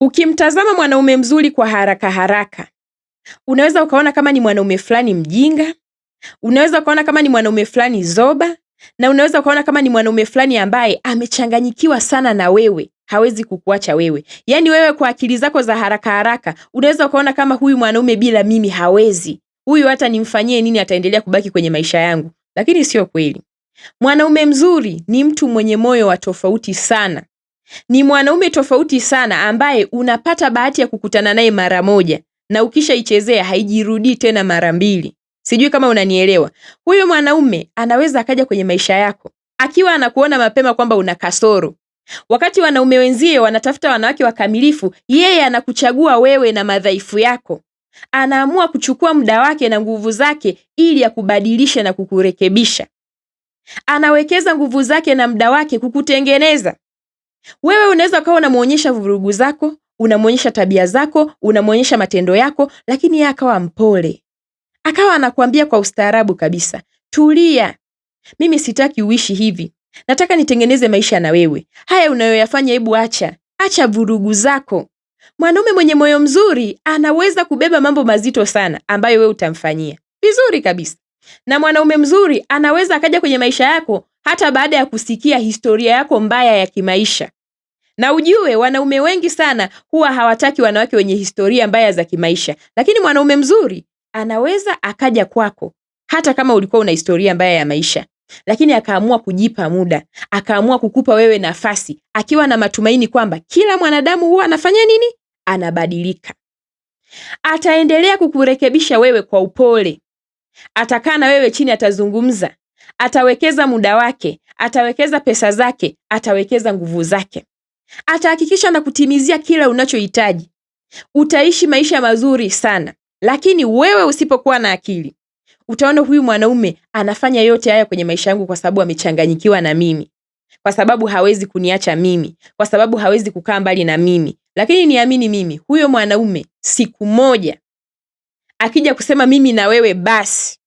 Ukimtazama mwanaume mzuri kwa haraka haraka, unaweza ukaona kama ni mwanaume fulani mjinga, unaweza ukaona kama ni mwanaume fulani zoba, na unaweza ukaona kama ni mwanaume fulani ambaye amechanganyikiwa sana na wewe, hawezi kukuacha wewe. Yaani wewe kwa akili zako za haraka haraka, unaweza ukaona kama huyu mwanaume bila mimi hawezi. Huyu hata nimfanyie nini ataendelea kubaki kwenye maisha yangu. Lakini sio kweli. Mwanaume mzuri ni mtu mwenye moyo wa tofauti sana. Ni mwanaume tofauti sana ambaye unapata bahati ya kukutana naye mara moja na ukishaichezea haijirudii tena mara mbili. Sijui kama unanielewa. Huyo mwanaume anaweza akaja kwenye maisha yako akiwa anakuona mapema kwamba una kasoro. Wakati wanaume wenzie wanatafuta wanawake wakamilifu, yeye anakuchagua wewe na madhaifu yako. Anaamua kuchukua muda wake na nguvu zake ili akubadilishe na kukurekebisha. Anawekeza nguvu zake na muda wake kukutengeneza. Wewe unaweza kawa unamuonyesha vurugu zako, unamuonyesha tabia zako, unamuonyesha matendo yako, lakini yeye akawa mpole. Akawa anakuambia kwa ustaarabu kabisa, tulia. Mimi sitaki uishi hivi. Nataka nitengeneze maisha na wewe. Haya unayoyafanya hebu acha. Acha vurugu zako. Mwanaume mwenye moyo mzuri anaweza kubeba mambo mazito sana ambayo wewe utamfanyia. Vizuri kabisa. Na mwanaume mzuri anaweza akaja kwenye maisha yako hata baada ya kusikia historia yako mbaya ya kimaisha. Na ujue wanaume wengi sana huwa hawataki wanawake wenye historia mbaya za kimaisha. Lakini mwanaume mzuri anaweza akaja kwako hata kama ulikuwa una historia mbaya ya maisha. Lakini akaamua kujipa muda, akaamua kukupa wewe nafasi, akiwa na matumaini kwamba kila mwanadamu huwa anafanya nini? Anabadilika. Ataendelea kukurekebisha wewe kwa upole. Atakaa na wewe chini, atazungumza, atawekeza muda wake, atawekeza pesa zake, atawekeza nguvu zake. Atahakikisha na kutimizia kila unachohitaji. Utaishi maisha mazuri sana. Lakini wewe usipokuwa na akili, utaona huyu mwanaume anafanya yote haya kwenye maisha yangu kwa sababu amechanganyikiwa na mimi. Kwa sababu hawezi kuniacha mimi. Kwa sababu hawezi kukaa mbali na mimi. Lakini niamini mimi, huyo mwanaume siku moja akija kusema mimi na wewe basi,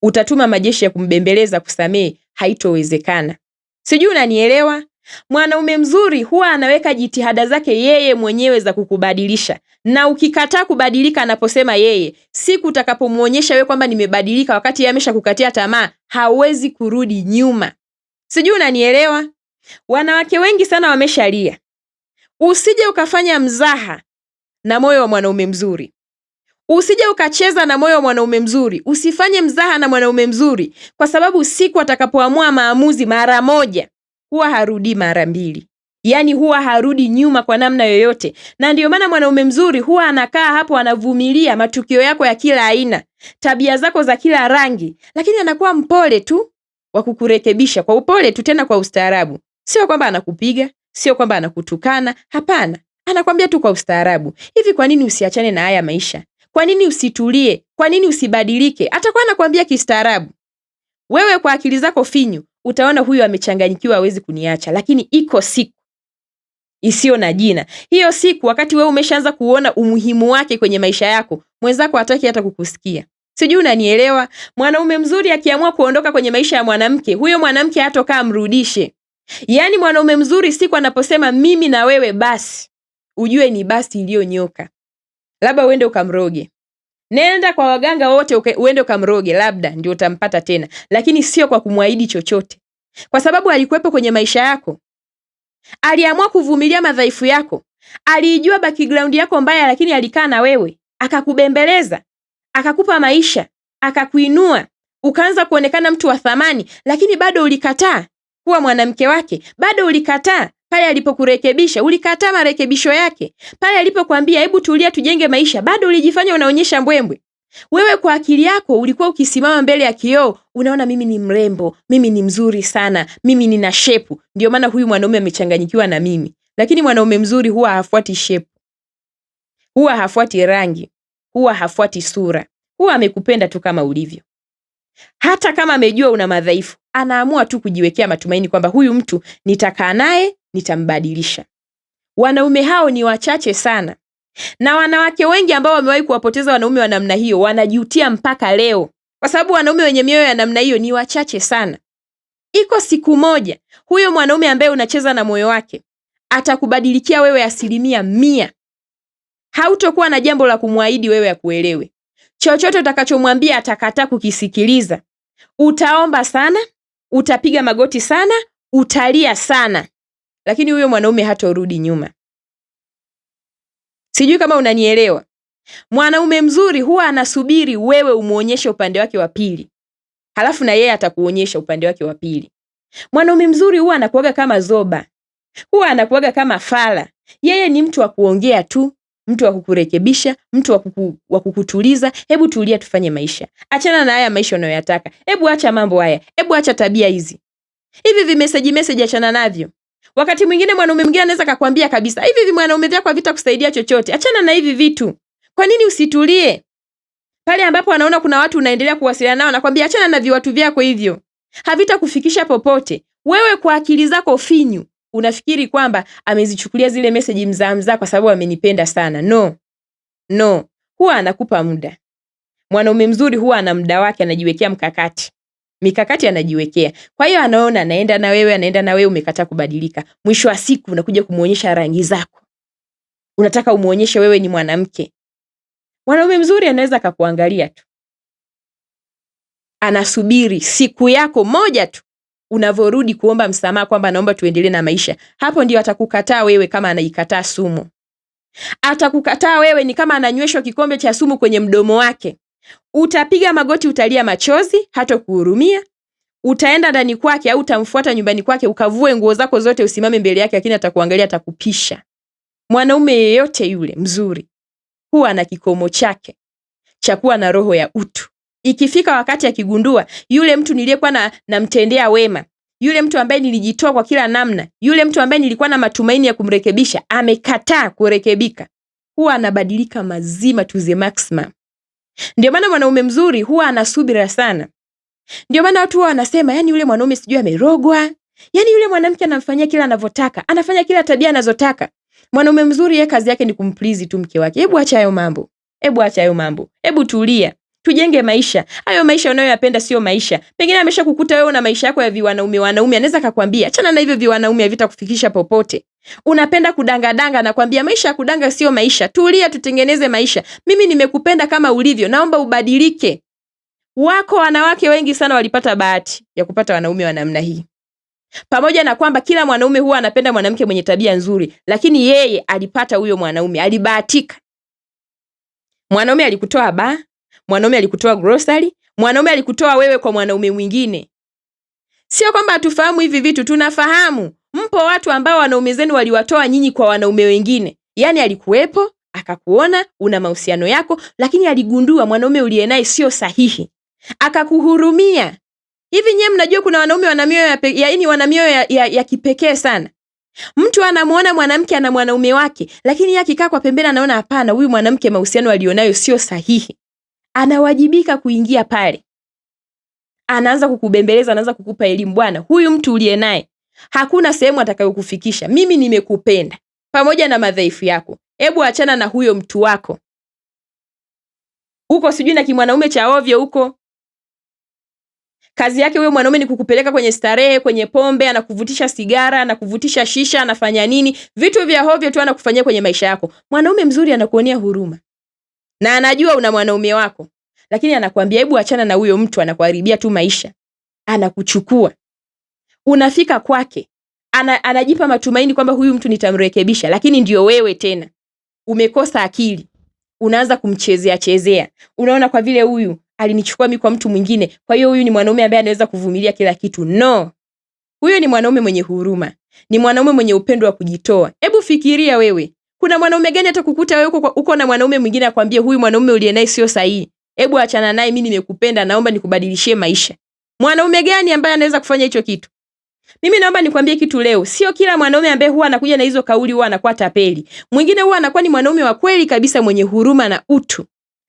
utatuma majeshi ya kumbembeleza kusamehe, haitowezekana. Sijui unanielewa? Mwanaume mzuri huwa anaweka jitihada zake yeye mwenyewe za kukubadilisha. Na ukikataa kubadilika anaposema yeye, siku utakapomuonyesha wewe kwamba nimebadilika wakati yeye ameshakukatia tamaa, hawezi kurudi nyuma. Sijui unanielewa? Wanawake wengi sana wameshalia. Usije ukafanya mzaha na moyo wa mwanaume mzuri. Usije ukacheza na moyo wa mwanaume mzuri. Usifanye mzaha na mwanaume mzuri, kwa sababu siku atakapoamua maamuzi mara moja, huwa harudi mara mbili. Yaani huwa harudi nyuma kwa namna yoyote. Na ndio maana mwanaume mzuri huwa anakaa hapo, anavumilia matukio yako ya kila aina, tabia zako za kila rangi, lakini anakuwa mpole tu wa kukurekebisha kwa upole tu, tena kwa ustaarabu. Sio kwamba anakupiga, sio kwamba anakutukana, hapana. Anakwambia tu kwa ustaarabu. Hivi kwa nini usiachane na haya maisha? Kwa nini usitulie? Kwa nini usibadilike? Atakuwa anakuambia kistaarabu. Wewe kwa akili zako finyu utaona huyu amechanganyikiwa, hawezi kuniacha, lakini iko siku isiyo na jina. Hiyo siku wakati wewe umeshaanza kuona umuhimu wake kwenye maisha yako, mwenzako hataki hata kukusikia. Sijui unanielewa? Mwanaume mzuri akiamua kuondoka kwenye maisha ya mwanamke, huyo mwanamke hatokaa mrudishe. Yaani mwanaume mzuri siku anaposema mimi na wewe basi, ujue ni basi iliyonyoka. Labda uende ukamroge. Nenda kwa waganga wote uende ukamroge, labda ndio utampata tena, lakini sio kwa kumwahidi chochote. Kwa sababu alikuwepo kwenye maisha yako. Aliamua kuvumilia madhaifu yako. Alijua background yako mbaya, lakini alikaa na wewe, akakubembeleza, akakupa maisha, akakuinua, ukaanza kuonekana mtu wa thamani, lakini bado ulikataa kuwa mwanamke wake. Bado ulikataa pale alipokurekebisha, ulikataa marekebisho yake. Pale alipokuambia hebu tulia tujenge maisha, bado ulijifanya unaonyesha mbwembwe. Wewe kwa akili yako ulikuwa ukisimama mbele ya kioo, unaona mimi ni mrembo, mimi ni mzuri sana, mimi nina shepu. Ndio maana huyu mwanaume amechanganyikiwa na mimi. Lakini mwanaume mzuri huwa hafuati shepu. Huwa hafuati rangi. Huwa hafuati sura. Huwa amekupenda tu kama ulivyo. Hata kama amejua una madhaifu, anaamua tu kujiwekea matumaini kwamba huyu mtu nitakaa naye, nitambadilisha. Wanaume hao ni wachache sana. Na wanawake wengi ambao wamewahi kuwapoteza wanaume wa namna hiyo wanajutia mpaka leo. Kwa sababu wanaume wenye mioyo ya namna hiyo ni wachache sana. Iko siku moja, huyo mwanaume ambaye unacheza na moyo wake atakubadilikia wewe 100%. Hautokuwa na jambo la kumwahidi wewe akuelewe. Chochote utakachomwambia atakataa kukisikiliza. Utaomba sana, utapiga magoti sana, utalia sana, lakini huyo mwanaume hatorudi nyuma. Sijui kama unanielewa. Mwanaume mzuri huwa anasubiri wewe umuonyeshe upande wake wa pili, halafu na yeye atakuonyesha upande wake wa pili. Mwanaume mzuri huwa anakuaga kama zoba, huwa anakuaga kama fala. Yeye ni mtu wa kuongea tu, mtu wa kukurekebisha, mtu wa kukutuliza. Hebu tulia, tufanye maisha. Achana na haya maisha unayoyataka. Hebu acha mambo haya. Hebu acha tabia hizi. Hivi vimeseji achana navyo. Wakati mwingine mwanaume mwingine anaweza kukwambia kabisa, hivi mwanaume vyako havitakusaidia chochote. Achana na hivi vitu. Kwa nini usitulie? Pale ambapo anaona kuna watu unaendelea kuwasiliana nao, anakuambia achana na viwatu vyako hivyo. Havitakufikisha popote. Wewe kwa akili zako finyu unafikiri kwamba amezichukulia zile message mzaa kwa sababu amenipenda sana. No. Huwa anakupa muda. Mwanaume mzuri huwa ana muda wake, anajiwekea mikakati anajiwekea. Kwa hiyo anaona anaenda na wewe umekataa kubadilika. Mwisho wa siku unakuja kumuonyesha rangi zako. Unataka umuonyeshe wewe ni mwanamke. Mwanaume mzuri anaweza akakuangalia tu. Anasubiri siku yako moja tu unavorudi kuomba msamaha kwamba naomba tuendelee na maisha. Hapo ndio atakukataa wewe kama anaikataa sumu. Atakukataa wewe ni kama ananyweshwa kikombe cha sumu kwenye mdomo wake. Utapiga magoti, utalia machozi, hata kuhurumia. Utaenda ndani kwake au utamfuata nyumbani kwake ukavue nguo zako zote usimame mbele yake, lakini atakuangalia, atakupisha. Mwanaume yeyote yule mzuri huwa na kikomo chake cha kuwa na roho ya utu. Ikifika wakati akigundua yule mtu niliyekuwa namtendea wema, yule mtu ambaye nilijitoa kwa kila namna, yule mtu ambaye nilikuwa na matumaini ya kumrekebisha amekataa kurekebika, huwa anabadilika mazima to the maximum. Ndio maana mwanaume mzuri huwa anasubira sana. Ndio maana watu wanasema yani yule mwanaume sijui amerogwa. Yani yule mwanamke anamfanyia kila anavyotaka, anafanya kila tabia anazotaka. Mwanaume mzuri yeye kazi yake ni kumplizi tu mke wake. Hebu acha hayo mambo. Hebu tulia. Tujenge maisha. Hayo maisha unayoyapenda sio maisha. Pengine ameshakukuta wewe na maisha yako ya viwanaume, anaweza kukwambia achana na hivyo viwanaume, havitakufikisha popote. Unapenda kudanga nakwambia maisha ya kudanga sio maisha. Tulia, tutengeneze maisha. Mimi nimekupenda kama ulivyo, naomba ubadilike. Wako wanawake wengi sana walipata bahati ya kupata wanaume wa namna hii. Pamoja na kwamba kila mwanaume huwa anapenda mwanamke mwenye tabia nzuri, lakini yeye alipata huyo mwanaume, alibahatika. Mwanaume alikutoa baa, mwanaume alikutoa grocery, mwanaume alikutoa wewe kwa mwanaume mwingine. Sio kwamba hatufahamu hivi vitu, tunafahamu. Mpo watu ambao wanaume zenu waliwatoa nyinyi kwa wanaume wengine. Yaani alikuwepo, akakuona, una mahusiano yako, lakini aligundua mwanaume uliye naye sio sahihi. Akakuhurumia. Hivi nyewe mnajua kuna wanaume wana mioyo ya kipekee sana. Mtu anamuona mwanamke ana mwanaume wake, lakini yeye akikaa kwa pembeni anaona hapana, huyu mwanamke mahusiano alionayo sio sahihi. Anawajibika kuingia pale. Anaanza kukubembeleza, anaanza kukupa elimu, bwana, huyu mtu uliye naye hakuna sehemu atakayokufikisha. Mimi nimekupenda pamoja na madhaifu yako. Hebu achana na huyo mtu wako. Huko sijui na kimwanaume cha ovyo huko. Kazi yake huyo mwanaume ni kukupeleka kwenye starehe, kwenye pombe, anakuvutisha sigara, anakuvutisha shisha, anafanya nini? Vitu vya ovyo tu anakufanyia kwenye maisha yako. Mwanaume mzuri anakuonea huruma. Na anajua una mwanaume wako. Lakini anakuambia hebu achana na huyo mtu, anakuharibia tu maisha. Anakuchukua. Unafika kwake. Anajipa matumaini kwamba huyu mtu nitamrekebisha, lakini ndio wewe tena. Umekosa akili. Unaanza kumchezea. Unaona kwa vile huyu alinichukua mimi kwa mtu mwingine, kwa hiyo huyu ni mwanaume ambaye anaweza kuvumilia kila kitu. No. Huyo ni mwanaume mwenye huruma. Ni mwanaume mwenye upendo wa kujitoa. Hebu fikiria wewe. Kuna mwanaume gani atakukuta wewe uko na mwanaume mwingine akwambie huyu mwanaume uliye naye sio sahihi. Hebu achana naye, mimi nimekupenda, naomba nikubadilishie maisha. Mwanaume gani ambaye anaweza kufanya hicho kitu? Mimi naomba nikwambie kitu leo. Sio kila mwanaume ambaye huwa anakuja na hizo kauli huwa anakuwa tapeli. Mwingine huwa anakuwa ni mwanaume wa kweli kabisa mwenye huruma na utu.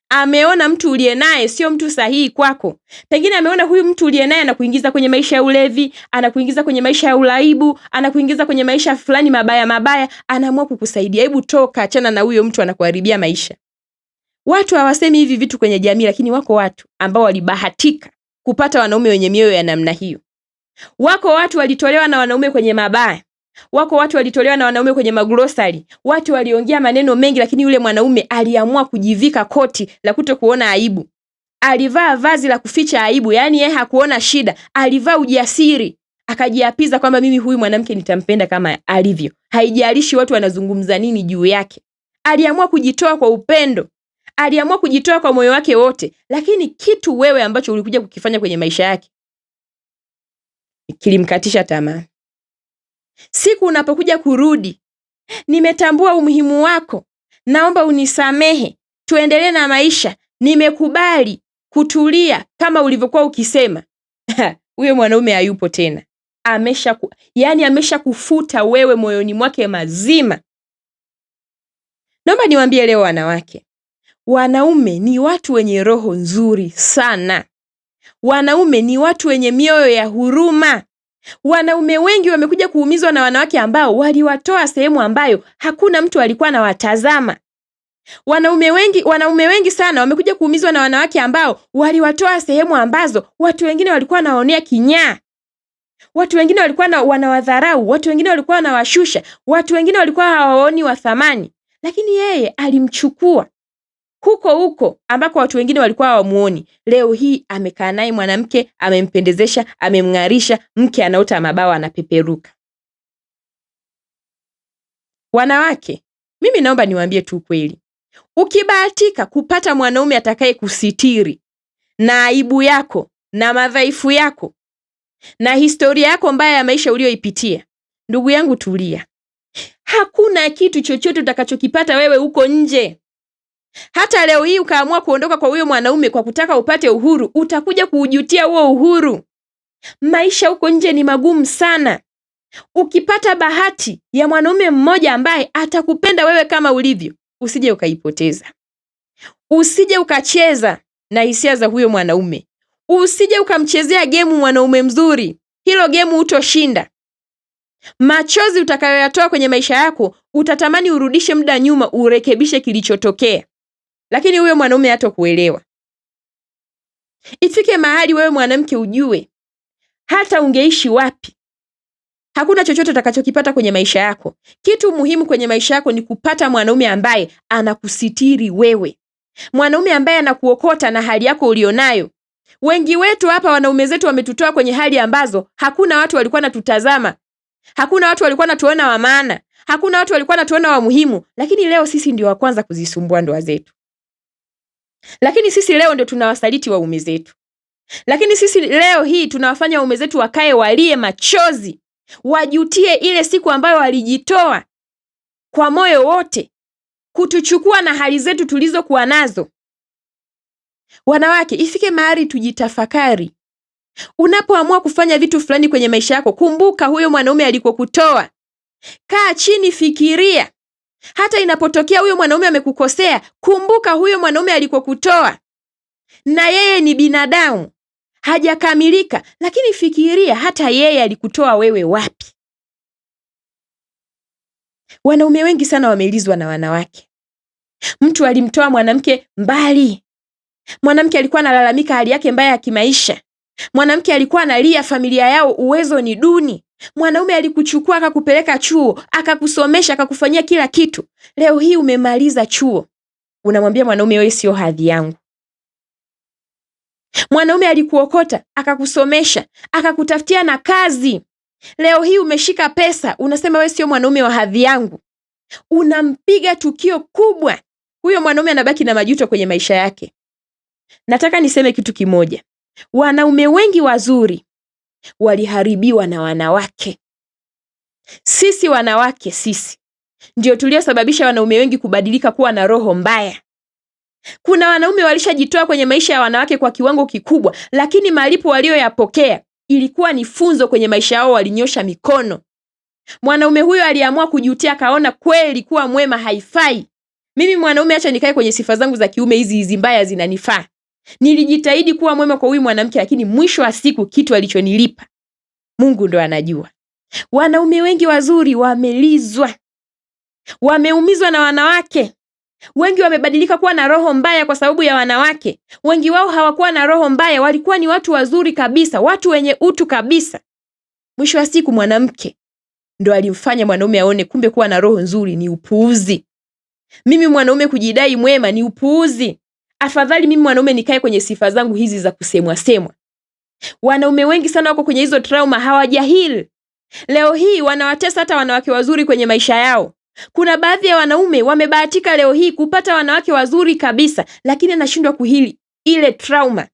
Ameona mtu uliye naye sio mtu sahihi kwako. Pengine ameona huyu mtu uliye naye anakuingiza kwenye maisha ya ulevi, anakuingiza kwenye maisha ya ulaibu, anakuingiza kwenye maisha fulani mabaya, anaamua kukusaidia. Hebu toka, achana na huyo mtu, anakuharibia maisha. Watu hawasemi hivi vitu kwenye jamii, lakini wako watu ambao walibahatika kupata wanaume wenye mioyo ya namna hiyo. Wako watu walitolewa na wanaume kwenye mabaya, Wako watu walitolewa na wanaume kwenye magrosari, watu waliongea maneno mengi, lakini yule mwanaume aliamua kujivika koti la kutokuona aibu. Alivaa vazi la kuficha aibu, yani yeye hakuona shida, alivaa ujasiri, akajiapiza kwamba mimi huyu mwanamke nitampenda kama alivyo. Haijalishi watu wanazungumza nini juu yake. Aliamua kujitoa kwa upendo. Aliamua kujitoa kwa moyo wake wote, lakini kitu wewe ambacho ulikuja kukifanya kwenye maisha yake kilimkatisha tamaa. Siku unapokuja kurudi, nimetambua umuhimu wako, naomba unisamehe, tuendelee na maisha, nimekubali kutulia kama ulivyokuwa ukisema. Huyo mwanaume hayupo tena. Ameshakufuta wewe moyoni mwake mazima. Naomba niwaambie leo wanawake, wanaume ni watu wenye roho nzuri sana. Wanaume ni watu wenye mioyo ya huruma. Wanaume wengi wamekuja kuumizwa na wanawake ambao waliwatoa sehemu ambayo hakuna mtu alikuwa anawatazama. Wanaume wengi sana wamekuja kuumizwa na wanawake ambao waliwatoa sehemu ambazo watu wengine walikuwa wanaonea kinyaa. Watu wengine walikuwa wanawadharau, watu wengine walikuwa wanawashusha, watu wengine walikuwa hawaoni wa thamani. Lakini yeye alimchukua huko ambako watu wengine walikuwa hawamuoni. Leo hii amekaa naye mwanamke, amempendezesha, amemng'arisha, mke anaota mabawa, anapeperuka. Wanawake, mimi naomba niwaambie tu kweli. Ukibahatika kupata mwanaume atakaye kusitiri na aibu yako na madhaifu yako na historia yako mbaya ya maisha uliyoipitia, ndugu yangu tulia. Hakuna kitu chochote utakachokipata wewe huko nje. Hata leo hii ukaamua kuondoka kwa huyo mwanaume kwa kutaka upate uhuru, utakuja kuujutia huo uhuru. Maisha huko nje ni magumu sana. Ukipata bahati ya mwanaume mmoja ambaye atakupenda wewe kama ulivyo, usije ukaipoteza. Usije ukacheza na hisia za huyo mwanaume. Usije ukamchezea gemu mwanaume mzuri. Hilo gemu utoshinda. Machozi utakayoyatoa kwenye maisha yako, utatamani urudishe muda nyuma urekebishe kilichotokea. Lakini huyo mwanaume hatakuelewa. Ifike mahali wewe mwanamke ujue, hata ungeishi wapi, hakuna chochote utakachokipata kwenye maisha yako. Kitu muhimu kwenye maisha yako ni kupata mwanaume ambaye anakusitiri wewe. Mwanaume ambaye anakuokota na hali yako ulionayo. Wengi wetu hapa wanaume zetu wametutoa kwenye hali ambazo hakuna watu walikuwa wanatutazama. Hakuna watu walikuwa wanatuona wa maana. Hakuna watu walikuwa wanatuona wa muhimu, lakini leo sisi ndio wa kwanza kuzisumbua ndoa zetu. Lakini sisi leo ndio tunawasaliti waume zetu. Lakini sisi leo hii tunawafanya waume zetu wakae walie machozi, wajutie ile siku ambayo walijitoa kwa moyo wote kutuchukua na hali zetu tulizokuwa nazo. Wanawake, ifike mahali tujitafakari. Unapoamua kufanya vitu fulani kwenye maisha yako, kumbuka huyo mwanaume alikokutoa. Kaa chini, fikiria. Hata inapotokea huyo mwanaume amekukosea, kumbuka huyo mwanaume alikokutoa. Na yeye ni binadamu, hajakamilika, lakini fikiria hata yeye alikutoa wewe wapi. Wanaume wengi sana wamelizwa na wanawake. Mtu alimtoa mwanamke mbali. Mwanamke alikuwa analalamika hali yake mbaya ya kimaisha. Mwanamke alikuwa analia familia yao uwezo ni duni. Mwanaume alikuchukua akakupeleka chuo, akakusomesha, akakufanyia kila kitu. Leo hii umemaliza chuo, unamwambia mwanaume wewe sio hadhi yangu. Mwanaume alikuokota, akakusomesha, akakutafutia na kazi. Leo hii umeshika pesa, unasema wewe sio mwanaume wa hadhi yangu. Unampiga tukio kubwa. Huyo mwanaume anabaki na majuto kwenye maisha yake. Nataka niseme kitu kimoja. Wanaume wengi wazuri waliharibiwa na wanawake. Sisi wanawake, sisi ndio tuliosababisha wanaume wengi kubadilika kuwa na roho mbaya. Kuna wanaume walishajitoa kwenye maisha ya wanawake kwa kiwango kikubwa, lakini malipo walioyapokea ilikuwa ni funzo kwenye maisha yao, walinyosha mikono. Mwanaume huyo aliamua kujutia, kaona kweli kuwa mwema haifai. Mimi mwanaume acha nikae kwenye sifa zangu za kiume hizi mbaya zinanifaa. Nilijitahidi kuwa mwema kwa huyu mwanamke, lakini mwisho wa siku kitu alichonilipa Mungu ndo anajua. Wanaume wengi wazuri wamelizwa, wameumizwa na wanawake. Wengi wamebadilika kuwa na roho mbaya kwa sababu ya wanawake. Wengi wao hawakuwa na roho mbaya, walikuwa ni watu wazuri kabisa, watu wenye utu kabisa. Mwisho wa siku mwanamke ndo alimfanya mwanaume aone kumbe kuwa na roho nzuri ni upuuzi. Mimi mwanaume kujidai mwema ni upuuzi. Afadhali mimi mwanaume nikae kwenye sifa zangu hizi za kusemwa. Wanaume wengi sana wako kwenye hizo trauma, hawajahili. Leo hii wanawatesa hata wanawake wazuri kwenye maisha yao. Kuna baadhi ya wanaume wamebahatika leo hii kupata wanawake wazuri kabisa, lakini anashindwa kuhili ile trauma.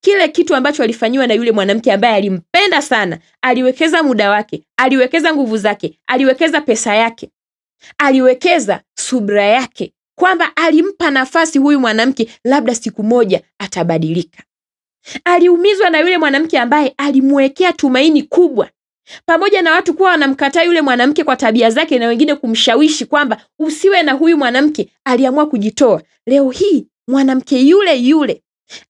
Kile kitu ambacho alifanyiwa na yule mwanamke ambaye alimpenda sana, aliwekeza muda wake, aliwekeza nguvu zake, aliwekeza pesa yake, aliwekeza subra yake, kwamba alimpa nafasi huyu mwanamke labda siku moja atabadilika. Aliumizwa na yule mwanamke ambaye alimwekea tumaini kubwa. Pamoja na watu kuwa wanamkataa yule mwanamke kwa tabia zake na wengine kumshawishi kwamba usiwe na huyu mwanamke, aliamua kujitoa. Leo hii mwanamke yule yule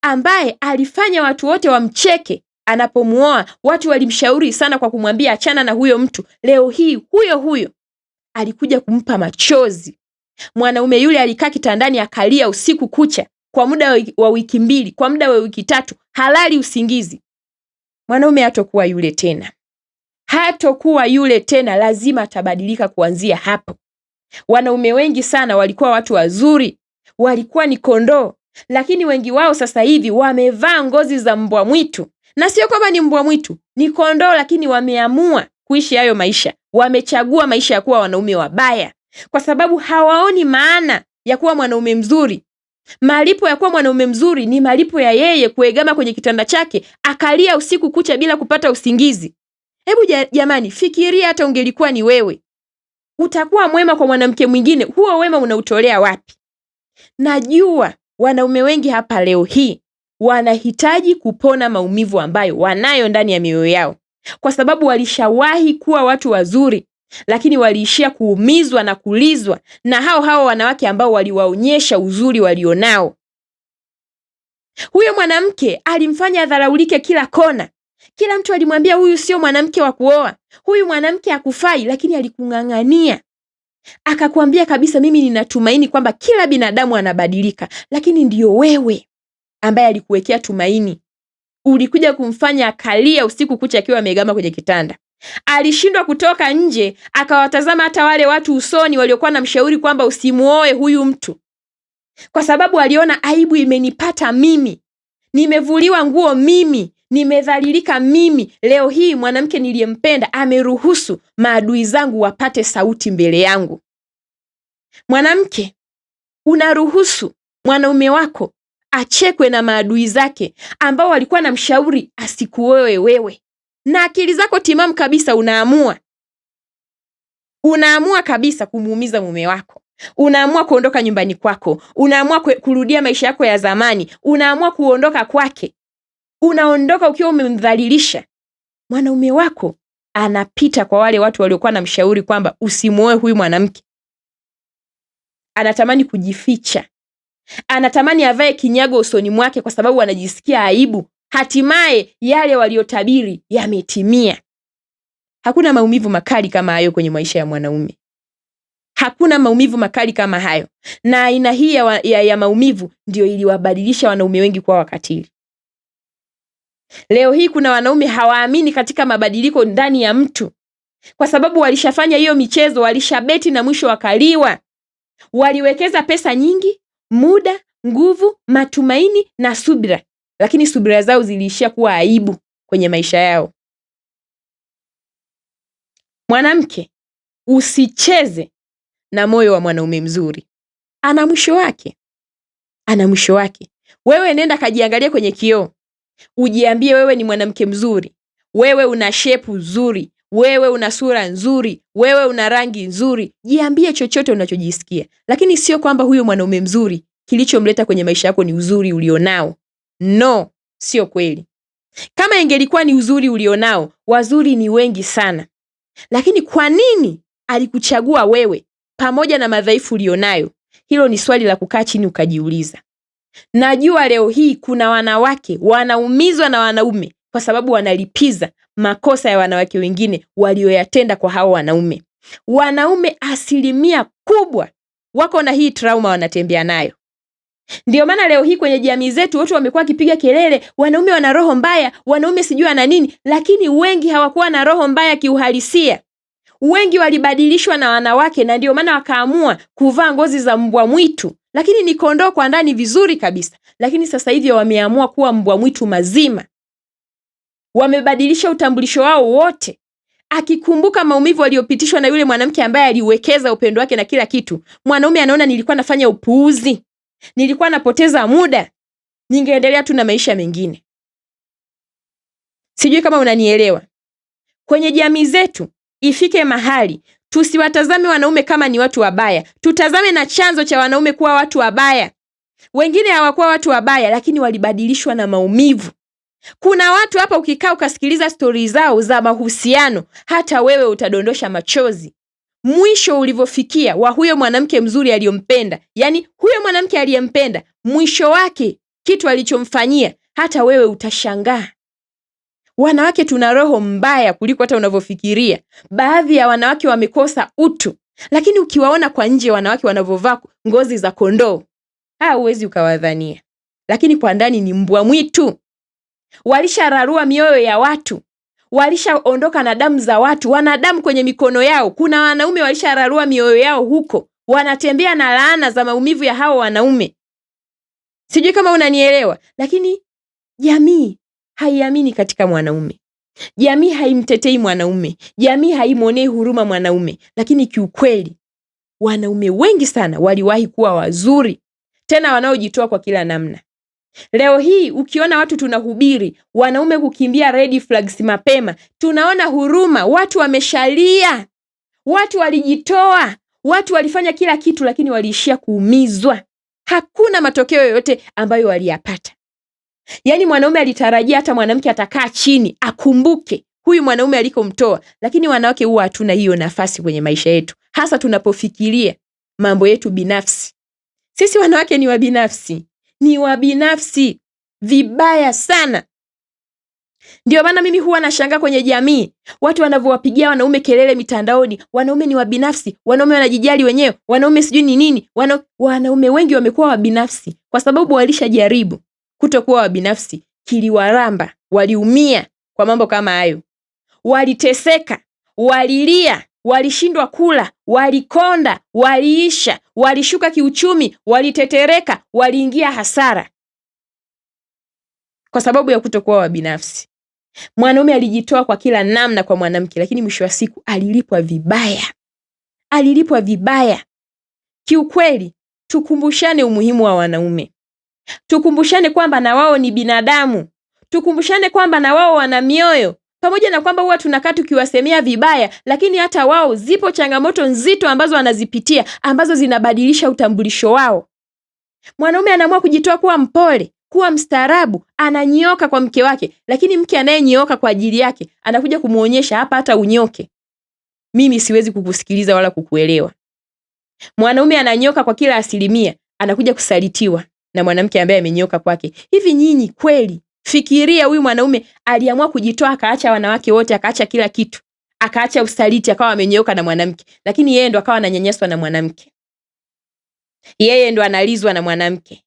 ambaye alifanya watu wote wamcheke anapomuoa, watu walimshauri sana kwa kumwambia achana na huyo mtu, leo hii huyo alikuja kumpa machozi. Mwanaume yule alikaa kitandani akalia usiku kucha kwa muda wa wiki 2, kwa muda wa wiki 3, halali usingizi. Mwanaume hatakuwa yule tena. Hatakuwa yule tena, lazima atabadilika kuanzia hapo. Wanaume wengi sana walikuwa watu wazuri, walikuwa ni kondoo, lakini wengi wao sasa hivi wamevaa ngozi za mbwa mwitu. Na sio kwamba ni mbwa mwitu, ni kondoo, lakini wameamua kuishi hayo maisha. Wamechagua maisha ya kuwa wanaume wabaya kwa sababu hawaoni maana ya kuwa mwanaume mzuri. Malipo ya kuwa mwanaume mzuri ni malipo ya yeye kuegama kwenye kitanda chake akalia usiku kucha bila kupata usingizi. Hebu jamani, fikiria hata ungelikuwa ni wewe. Utakuwa mwema kwa mwanamke mwingine, huo wema unautolea wapi? Najua wanaume wengi hapa leo hii wanahitaji kupona maumivu ambayo wanayo ndani ya mioyo yao, kwa sababu walishawahi kuwa watu wazuri, lakini waliishia kuumizwa na kulizwa na hao wanawake ambao waliwaonyesha uzuri walionao. Huyo mwanamke alimfanya adharaulike kila kona. Kila mtu alimwambia huyu sio mwanamke wa kuoa, huyu mwanamke hakufai, lakini alikung'ang'ania. Akakwambia kabisa, mimi ninatumaini kwamba kila binadamu anabadilika, lakini ndio wewe ambaye alikuwekea tumaini. Ulikuja kumfanya akalia usiku kucha akiwa amegama kwenye kitanda. Alishindwa kutoka nje akawatazama hata wale watu usoni waliokuwa na mshauri kwamba usimuoe huyu mtu, kwa sababu aliona aibu imenipata mimi, nimevuliwa nguo mimi, nimedhalilika mimi. Leo hii mwanamke niliyempenda ameruhusu maadui zangu wapate sauti mbele yangu. Mwanamke, unaruhusu mwanaume wako achekwe na maadui zake ambao walikuwa na mshauri asikuoe wewe, na akili zako timamu kabisa unaamua kabisa kumuumiza mume wako. Unaamua kuondoka nyumbani kwako, unaamua kurudia maisha yako ya zamani, unaamua kuondoka kwake. Unaondoka ukiwa umemdhalilisha. Mwanaume wako anapita kwa wale watu waliokuwa na mshauri kwamba usimuoe huyu mwanamke. Anatamani kujificha. Anatamani avae kinyago usoni mwake kwa sababu anajisikia aibu. Hatimaye yale waliotabiri yametimia. Hakuna maumivu makali kama hayo kwenye maisha ya mwanaume. Hakuna maumivu makali kama hayo. Na aina hii ya maumivu ndio iliwabadilisha wanaume wengi kwa wakatili. Leo hii kuna wanaume hawaamini katika mabadiliko ndani ya mtu, kwa sababu walishafanya hiyo michezo, walishabeti na mwisho wakaliwa. Waliwekeza pesa nyingi, muda, nguvu, matumaini na subira, lakini subira zao ziliishia kuwa aibu kwenye maisha yao. Mwanamke, usicheze na moyo wa mwanaume mzuri. Ana mwisho wake. Wewe nenda kajiangalia kwenye kioo. Ujiambie wewe ni mwanamke mzuri. Wewe una shape nzuri. Wewe una sura nzuri. Wewe una rangi nzuri. Jiambie chochote unachojisikia. Lakini sio kwamba huyo mwanaume mzuri kilichomleta kwenye maisha yako ni uzuri ulionao. No, sio kweli. Kama ingelikuwa ni uzuri ulionao, wazuri ni wengi sana. Lakini kwa nini alikuchagua wewe pamoja na madhaifu ulionayo? Hilo ni swali la kukaa chini ukajiuliza. Najua leo hii kuna wanawake wanaumizwa na wanaume kwa sababu wanalipiza makosa ya wanawake wengine walioyatenda kwa hao wanaume. Wanaume 100% wako na hii trauma wanatembea nayo. Ndio maana leo hii kwenye jamii zetu watu wamekuwa wakipiga kelele, wanaume wana roho mbaya, wanaume sijui ana nini, lakini wengi hawakuwa na roho mbaya kiuhalisia. Wengi walibadilishwa na wanawake, na ndio maana wakaamua kuvaa ngozi za mbwa mwitu, lakini ni kondoo kwa ndani vizuri kabisa. Lakini sasa hivi wameamua kuwa mbwa mwitu mazima. Wamebadilisha utambulisho wao wote. Akikumbuka maumivu aliyopitishwa na yule mwanamke ambaye aliwekeza upendo wake na kila kitu, mwanaume anaona, nilikuwa nafanya upuuzi, nilikuwa napoteza muda, ningeendelea tu na maisha mengine. Sijui kama unanielewa. Kwenye jamii zetu ifike mahali tusiwatazame wanaume kama ni watu wabaya. Tutazame na chanzo cha wanaume kuwa watu wabaya. Wengine hawakuwa watu wabaya, lakini walibadilishwa na maumivu. Kuna watu hapa ukikaa ukasikiliza stori zao za mahusiano, hata wewe utadondosha machozi. Mwisho ulivyofikia wa huyo mwanamke mzuri aliyompenda, yani huyo mwanamke aliyempenda, mwisho wake kitu alichomfanyia, hata wewe utashangaa. Wanawake tuna roho mbaya kuliko hata unavyofikiria. Baadhi ya wanawake wamekosa utu, lakini ukiwaona kwa nje wanawake wanavyovaa ngozi za kondoo, huwezi ukawadhania. Lakini kwa ndani ni mbwa mwitu. Walishararua mioyo ya watu, walishaondoka na damu za watu, wana damu kwenye mikono yao. Kuna wanaume walishararua mioyo yao huko, wanatembea na laana za maumivu ya hao wanaume. Sijui kama unanielewa. Lakini jamii haiamini katika mwanaume. Jamii haimtetei mwanaume. Jamii haimwonei huruma mwanaume. Lakini kiukweli wanaume wengi sana waliwahi kuwa wazuri, tena wanaojitoa kwa kila namna. Leo hii ukiona watu tunahubiri wanaume kukimbia red flags mapema, tunaona huruma. Watu wameshalia, watu walijitoa, watu walifanya kila kitu, lakini waliishia kuumizwa. Hakuna matokeo yoyote ambayo waliyapata. Yani mwanaume alitarajia hata mwanamke atakaa chini akumbuke huyu mwanaume alikomtoa, lakini wanawake huwa hatuna hiyo nafasi kwenye maisha yetu, hasa tunapofikiria mambo yetu binafsi. Sisi wanawake ni wabinafsi, ni wabinafsi vibaya sana. Ndio maana mimi huwa nashangaa kwenye jamii watu wanavyowapigia wanaume kelele mitandaoni, wanaume ni wabinafsi, wanaume wanajijali wenyewe, wanaume sijui ni nini. Wanaume wengi wamekuwa wabinafsi kwa sababu walishajaribu kutokuwa wabinafsi, kiliwaramba, waliumia kwa mambo kama hayo, waliteseka, walilia, walishindwa kula, walikonda, waliisha, walishuka kiuchumi, walitetereka, waliingia hasara kwa sababu ya kutokuwa wabinafsi. Mwanaume alijitoa kwa kila namna kwa mwanamke, lakini mwisho wa siku alilipwa vibaya. Alilipwa vibaya. Kiukweli, tukumbushane umuhimu wa wanaume. Tukumbushane kwamba na wao ni binadamu. Tukumbushane kwamba na wao wana mioyo. Pamoja na kwamba huwa tunakaa tukiwasemea vibaya, lakini hata wao zipo changamoto nzito ambazo wanazipitia, ambazo zinabadilisha utambulisho wao. Mwanaume anaamua kujitoa kuwa mpole, kuwa mstaarabu, ananyoka kwa mke wake, lakini mke anayenyoka kwa ajili yake anakuja kumuonyesha, hapa hata unyoke, mimi siwezi kukusikiliza wala kukuelewa. Mwanaume ananyoka kwa kila asilimia, anakuja kusalitiwa na mwanamke ambaye amenyoka kwake. Hivi nyinyi kweli, fikiria huyu mwanaume aliamua kujitoa, akaacha wanawake wote, akaacha kila kitu, akaacha usaliti, akawa amenyoka na mwanamke, lakini yeye ndo akawa ananyanyaswa na mwanamke. Yeye ndo analizwa na mwanamke.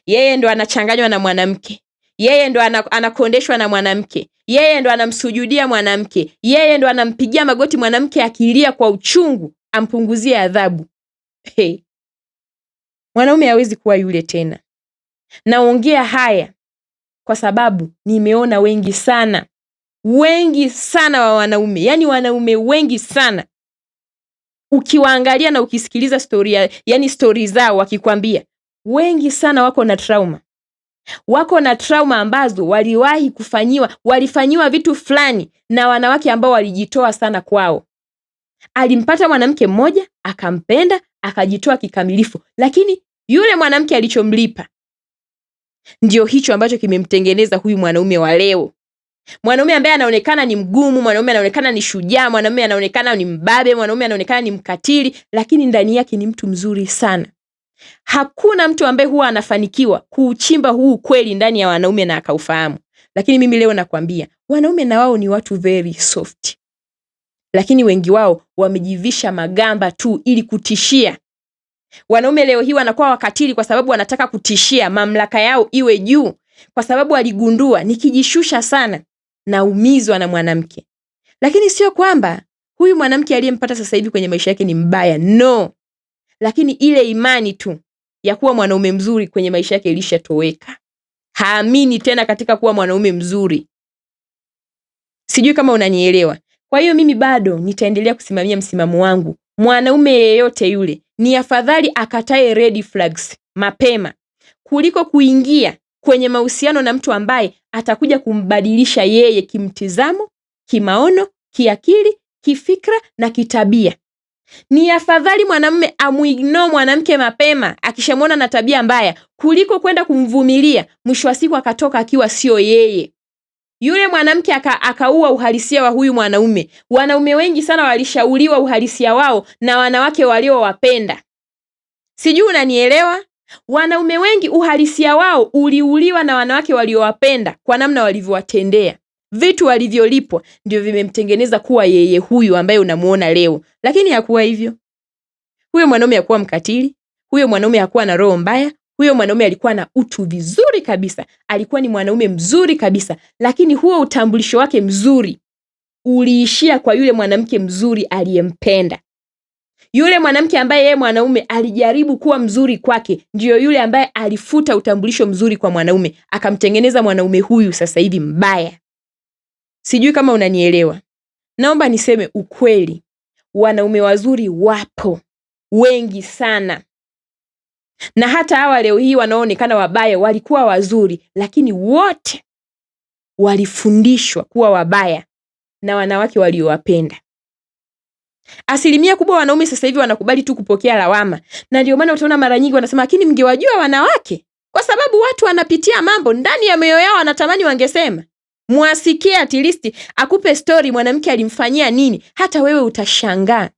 Yeye ndo anachanganywa na mwanamke. Yeye ndo anakondeshwa na mwanamke. Yeye ndo anamsujudia mwanamke. Yeye ndo anampigia magoti mwanamke akilia kwa uchungu ampunguzie adhabu. Mwanaume hawezi kuwa yule tena. Naongea haya kwa sababu nimeona wengi sana wa wanaume, yani wanaume wengi sana, ukiwaangalia na ukisikiliza story zao wakikwambia, wengi sana wako na trauma. Wako na trauma ambazo walifanyiwa vitu fulani na wanawake ambao walijitoa sana kwao. Alimpata mwanamke mmoja, akampenda, akajitoa kikamilifu, lakini yule mwanamke alichomlipa ndio hicho ambacho kimemtengeneza huyu mwanaume wa leo. Mwanaume ambaye anaonekana ni mgumu, mwanaume anaonekana ni shujaa, mwanaume anaonekana ni mbabe, mwanaume anaonekana ni mkatili, lakini ndani yake ni mtu mzuri sana. Hakuna mtu ambaye huwa anafanikiwa kuuchimba huu kweli ndani ya wanaume na akaufahamu. Lakini mimi leo nakwambia, wanaume na wao ni watu very soft. Lakini wengi wao wamejivisha magamba tu ili kutishia. Wanaume leo hii wanakuwa wakatili kwa sababu wanataka kutishia mamlaka yao iwe juu, kwa sababu aligundua nikijishusha sana naumizwa na mwanamke. Lakini sio kwamba huyu mwanamke aliyempata sasa hivi kwenye maisha yake ni mbaya, no. Lakini ile imani tu ya kuwa mwanaume mzuri kwenye maisha yake ilishatoweka. Haamini tena katika kuwa mwanaume mzuri. Sijui kama unanielewa. Kwa hiyo mimi bado nitaendelea kusimamia msimamo wangu. Mwanaume yeyote yule ni afadhali akatae red flags mapema kuliko kuingia kwenye mahusiano na mtu ambaye atakuja kumbadilisha yeye kimtizamo, kimaono, kiakili, kifikra na kitabia. Ni afadhali mwanamume amuignore mwanamke mapema akishamwona na tabia mbaya kuliko kwenda kumvumilia mwisho wa siku akatoka akiwa sio yeye. Yule mwanamke akaua uhalisia wa huyu mwanaume. Wanaume wengi sana walishauriwa uhalisia wao na wanawake waliowapenda. Sijui unanielewa? Wanaume wengi uhalisia wao uliuliwa na wanawake waliowapenda kwa namna walivyowatendea. Vitu walivyolipwa ndio vimemtengeneza kuwa yeye huyu ambaye unamuona leo. Lakini hakuwa hivyo. Huyo mwanaume hakuwa mkatili, huyo mwanaume hakuwa na roho mbaya, huyo mwanaume alikuwa na utu vizuri kabisa. Alikuwa ni mwanaume mzuri kabisa, lakini huo utambulisho wake mzuri uliishia kwa yule mwanamke mzuri aliyempenda. Yule mwanamke ambaye yeye mwanaume alijaribu kuwa mzuri kwake, ndio yule ambaye alifuta utambulisho mzuri kwa mwanaume, akamtengeneza mwanaume huyu sasa hivi mbaya. Sijui kama unanielewa. Naomba niseme ukweli. Wanaume wazuri wapo wengi sana. Na hata hawa leo hii wanaonekana wabaya walikuwa wazuri, lakini wote walifundishwa kuwa wabaya na wanawake waliowapenda. Asilimia kubwa wanaume sasa hivi wanakubali tu kupokea lawama. Na ndio maana utaona mara nyingi wanasema lakini mngewajua wanawake, kwa sababu watu wanapitia mambo ndani ya mioyo yao wanatamani wangesema. Mwasikie at least akupe story mwanamke alimfanyia nini, hata wewe utashangaa.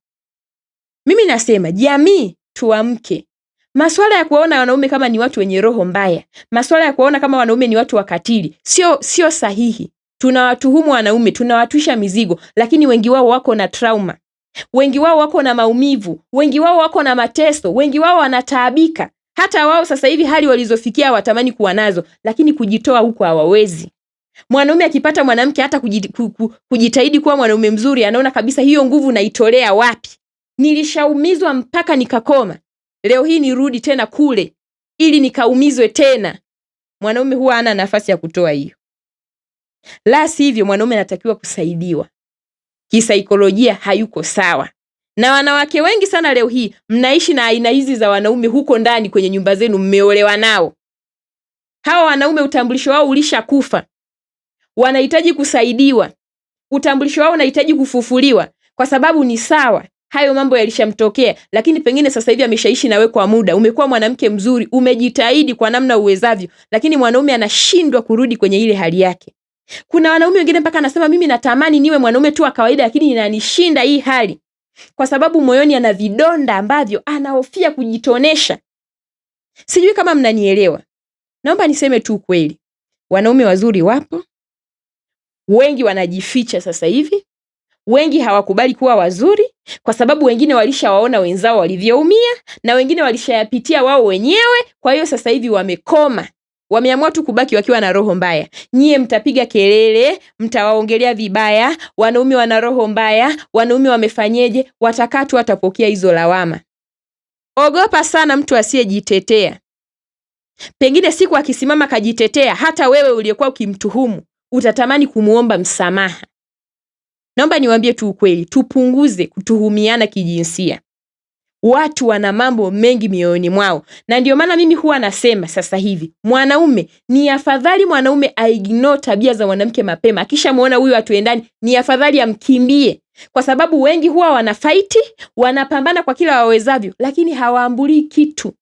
Mimi nasema jamii tuamke. Masuala ya kuwaona wanaume kama ni watu wenye roho mbaya, masuala ya kuwaona kama wanaume ni watu wakatili, sio sahihi. Tunawatuhumu wanaume, tunawatwisha mizigo, lakini wengi wao wako na trauma. Wengi wao wako na maumivu, wengi wao wako na mateso, wengi wao wanataabika. Hata wao sasa hivi hali walizofikia watamani kuwa nazo, lakini kujitoa huko hawawezi. Mwanaume akipata mwanamke hata kujitahidi kuwa mwanaume mzuri, anaona kabisa hiyo nguvu naitolea wapi? Nilishaumizwa mpaka nikakoma. Leo hii nirudi tena kule ili nikaumizwe tena. Mwanaume huwa hana nafasi ya kutoa hiyo. La sivyo mwanaume anatakiwa kusaidiwa. Kisaikolojia hayuko sawa. Na wanawake wengi sana leo hii mnaishi na aina hizi za wanaume huko ndani kwenye nyumba zenu, mmeolewa nao. Hawa wanaume utambulisho wao ulishakufa. Wanahitaji kusaidiwa. Utambulisho wao unahitaji kufufuliwa kwa sababu ni sawa. Hayo mambo yalishamtokea, lakini pengine sasa hivi ameshaishi nawe kwa muda. Umekuwa mwanamke mzuri, umejitahidi kwa namna uwezavyo, lakini mwanaume anashindwa kurudi kwenye ile hali yake. Kuna wanaume wengine mpaka anasema mimi natamani niwe mwanaume tu wa kawaida, lakini inanishinda hii hali. Kwa sababu moyoni ana vidonda ambavyo anahofia kujitonesha. Sijui kama mnanielewa. Naomba niseme tu kweli. Wanaume wazuri wapo. Wengi wanajificha sasa hivi. Wengi hawakubali kuwa wazuri kwa sababu wengine walishawaona wenzao walivyoumia na wengine walishayapitia wao wenyewe. Kwa hiyo sasa hivi wamekoma. Wameamua tu kubaki wakiwa na roho mbaya. Nyie mtapiga kelele, mtawaongelea vibaya, wanaume wana roho mbaya, wanaume wamefanyeje, watakaa tu watapokea hizo lawama. Ogopa sana mtu asiyejitetea. Pengine siku akisimama kajitetea, hata wewe uliyekuwa ukimtuhumu utatamani kumuomba msamaha. Naomba niwaambie tu ukweli, tupunguze kutuhumiana kijinsia. Watu wana mambo mengi mioyoni mwao. Na ndio maana mimi huwa nasema sasa hivi, mwanaume ni afadhali mwanaume aignore tabia za mwanamke mapema. Akishamuona huyu hatuendani, ni afadhali amkimbie. Kwa sababu wengi huwa wanafight, wanapambana kwa kila wawezavyo, lakini hawaambulii kitu.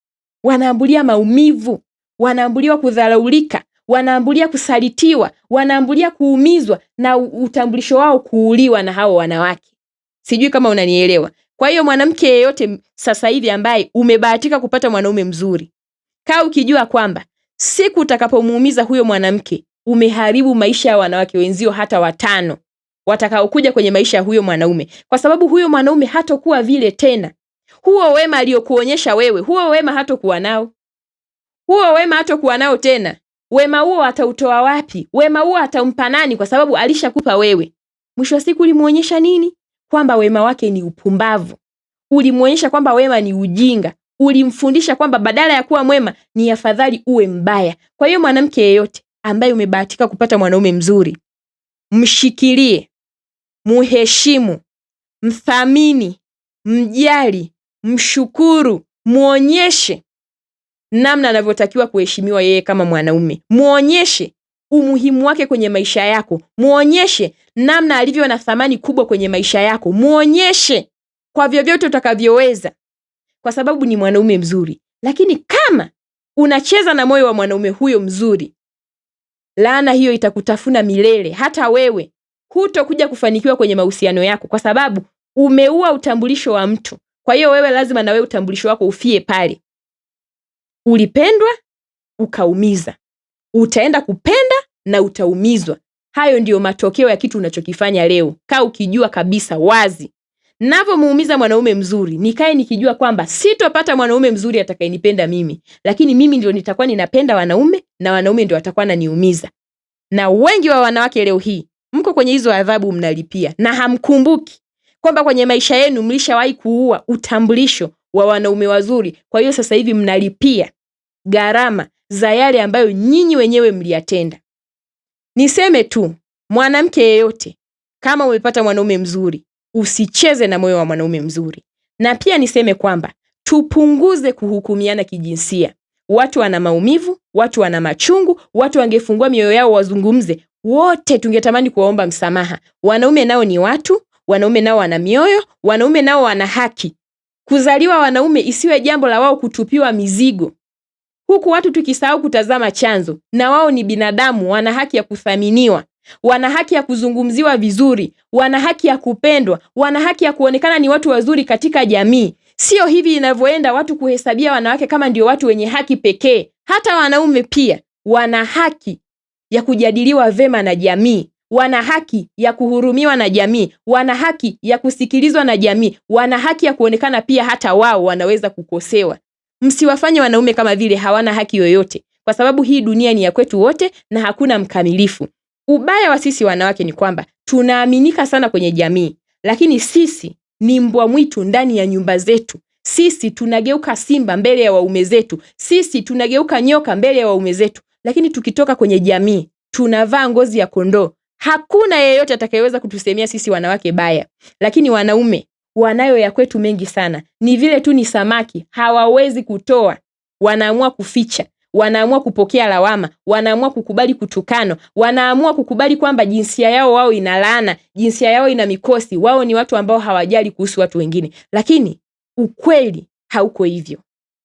Wanaambulia maumivu, wanaambuliwa kudharaulika, wanaambulia kusalitiwa, wanaambulia kuumizwa na utambulisho wao kuuliwa na hao wanawake. Sijui kama unanielewa. Kwa hiyo mwanamke yeyote sasa hivi ambaye umebahatika kupata mwanaume mzuri, kaa ukijua kwamba siku utakapomuumiza huyo mwanamke, umeharibu maisha ya wanawake wenzio hata 5 watakaokuja kwenye maisha ya huyo mwanaume, kwa sababu huyo mwanaume hatakuwa vile tena. Huo wema aliyokuonyesha wewe, huo wema hatakuwa nao. Huo wema hatakuwa nao tena. Wema huo atautoa wapi? Wema huo atampa nani? Kwa sababu alishakupa wewe. Mwisho wa siku ulimuonyesha nini? kwamba wema wake ni upumbavu. Ulimuonyesha kwamba wema ni ujinga. Ulimfundisha kwamba badala ya kuwa mwema ni afadhali uwe mbaya. Kwa hiyo mwanamke yeyote ambaye umebahatika kupata mwanaume mzuri, mshikilie, muheshimu, mthamini, mjali, mshukuru, muonyeshe namna anavyotakiwa kuheshimiwa yeye kama mwanaume. Muonyeshe umuhimu wake kwenye maisha yako. Muonyeshe namna alivyo na thamani kubwa kwenye maisha yako. Muonyeshe kwa vyovyote utakavyoweza, kwa sababu ni mwanaume mzuri. Lakini kama unacheza na moyo wa mwanaume huyo mzuri, laana hiyo itakutafuna milele. Hata wewe hutokuja kufanikiwa kwenye mahusiano yako, kwa sababu umeua utambulisho wa mtu. Kwa hiyo wewe lazima na wewe utambulisho wako ufie pale. Ulipendwa, ukaumiza. Utaenda kupenda na utaumizwa. Hayo ndiyo matokeo ya kitu unachokifanya leo. Kaa ukijua kabisa wazi, ninavyomuumiza mwanaume mzuri, nikae nikijua kwamba sitopata mwanaume mzuri atakayenipenda mimi, lakini mimi ndio nitakuwa ninapenda wanaume na wanaume ndio watakuwa wananiumiza. Na wengi wa wanawake leo hii mko kwenye hizo adhabu mnalipia, na hamkumbuki kwamba kwenye maisha yenu mlishawahi kuua utambulisho wa wanaume wazuri. Kwa hiyo sasa hivi mnalipia gharama za yale ambayo nyinyi wenyewe mliyatenda. Niseme tu, mwanamke yeyote, kama umepata mwanaume mzuri, usicheze na moyo wa mwanaume mzuri. Na pia niseme kwamba tupunguze kuhukumiana kijinsia. Watu wana maumivu, watu wana machungu, watu wangefungua mioyo yao wazungumze, wote tungetamani kuwaomba msamaha. Wanaume nao ni watu, wanaume nao wana mioyo, wanaume nao wana haki. Kuzaliwa wanaume isiwe jambo la wao kutupiwa mizigo, huku watu tukisahau kutazama chanzo. Na wao ni binadamu, wana haki ya kuthaminiwa, wana haki ya kuzungumziwa vizuri, wana haki ya kupendwa, wana haki ya kuonekana ni watu wazuri katika jamii. Sio hivi inavyoenda watu kuhesabia wanawake kama ndio watu wenye haki pekee. Hata wanaume pia wana haki ya kujadiliwa vema na jamii, wana haki ya kuhurumiwa na jamii, wana haki ya kusikilizwa na jamii, wana haki ya kuonekana pia hata wao wanaweza kukosewa. Msiwafanye wanaume kama vile hawana haki yoyote, kwa sababu hii dunia ni ya kwetu wote na hakuna mkamilifu. Ubaya wa sisi wanawake ni kwamba tunaaminika sana kwenye jamii, lakini sisi ni mbwa mwitu ndani ya nyumba zetu. Sisi tunageuka simba mbele ya waume zetu. Sisi tunageuka nyoka mbele ya waume zetu. Lakini tukitoka kwenye jamii, tunavaa ngozi ya kondoo. Hakuna yeyote atakayeweza kutusemea sisi wanawake baya. Lakini wanaume wanayo ya kwetu mengi sana. Ni vile tu ni samaki, hawawezi kutoa. Wanaamua kuficha, wanaamua kupokea lawama, wanaamua kukubali kutukanwa, wanaamua kukubali kwamba jinsia yao wao ina laana, jinsia yao ina mikosi, wao ni watu ambao hawajali kuhusu watu wengine. Lakini ukweli hauko hivyo.